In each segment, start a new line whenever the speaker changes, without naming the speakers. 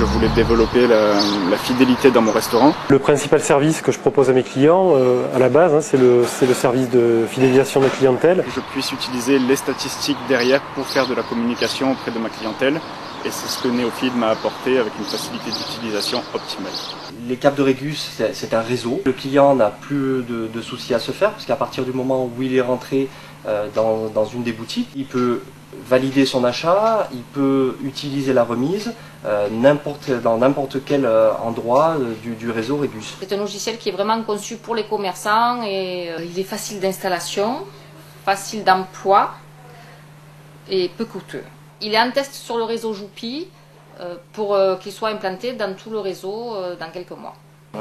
je voulais développer la fidélité dans mon restaurant.
Le principal service que je propose à mes clients, à la base, c'est le service de fidélisation de clientèle.
Je puisse utiliser les statistiques derrière pour faire de la communication auprès de ma clientèle. Et c'est ce que Néofeed m'a apporté avec une facilité d'utilisation optimale.
Les Caps de Régus, c'est un réseau. Le client n'a plus de soucis à se faire, parce qu'à partir du moment où il est rentré dans une des boutiques, il peut valider son achat, il peut utiliser la remise dans n'importe quel endroit du réseau Régus.
C'est un logiciel qui est vraiment conçu pour les commerçants et il est facile d'installation, facile d'emploi et peu coûteux. Il est en test sur le réseau Joupi pour qu'il soit implanté dans tout le réseau dans quelques mois.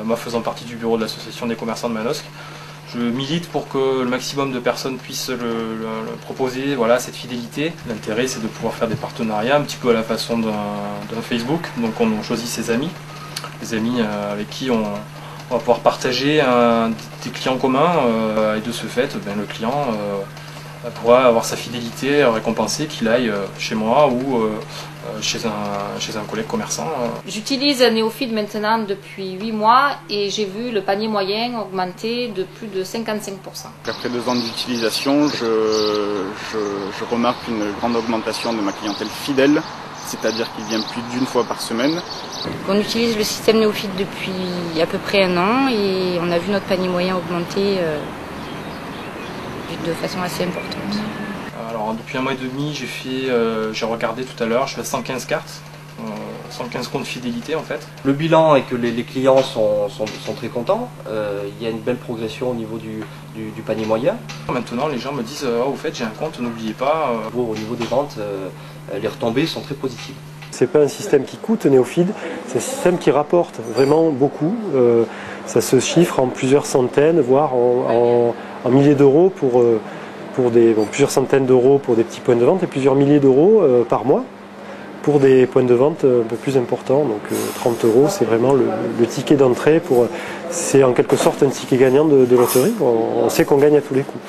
Moi, faisant partie du bureau de l'association des commerçants de Manosque, je milite pour que le maximum de personnes puissent le proposer, voilà, cette fidélité. L'intérêt, c'est de pouvoir faire des partenariats un petit peu à la façon d'un Facebook. Donc on choisit ses amis, les amis avec qui on va pouvoir partager des clients communs et de ce fait, le client pourra avoir sa fidélité récompensée, qu'il aille chez moi ou chez un collègue commerçant.
J'utilise Néofeed maintenant depuis 8 mois et j'ai vu le panier moyen augmenter de plus de 55%.
Après 2 ans d'utilisation, je remarque une grande augmentation de ma clientèle fidèle, c'est-à-dire qu'il vient plus d'1 fois par semaine.
On utilise le système Néofeed depuis à peu près 1 an et on a vu notre panier moyen augmenter de façon assez importante.
Alors depuis 1 mois et demi, j'ai regardé tout à l'heure, je fais 115 cartes, 115 comptes fidélité en fait.
Le bilan est que les clients sont très contents, il y a une belle progression au niveau du panier moyen.
Maintenant les gens me disent au fait j'ai un compte, n'oubliez pas.
Au niveau des ventes, les retombées sont très positives.
C'est pas un système qui coûte Néofeed, c'est un système qui rapporte vraiment beaucoup. Ça se chiffre en plusieurs centaines, voire en milliers d'euros pour plusieurs centaines d'euros pour des petits points de vente et plusieurs milliers d'euros par mois pour des points de vente un peu plus importants. Donc 30 euros, c'est vraiment le ticket d'entrée. C'est en quelque sorte un ticket gagnant de loterie. On sait qu'on gagne à tous les coups.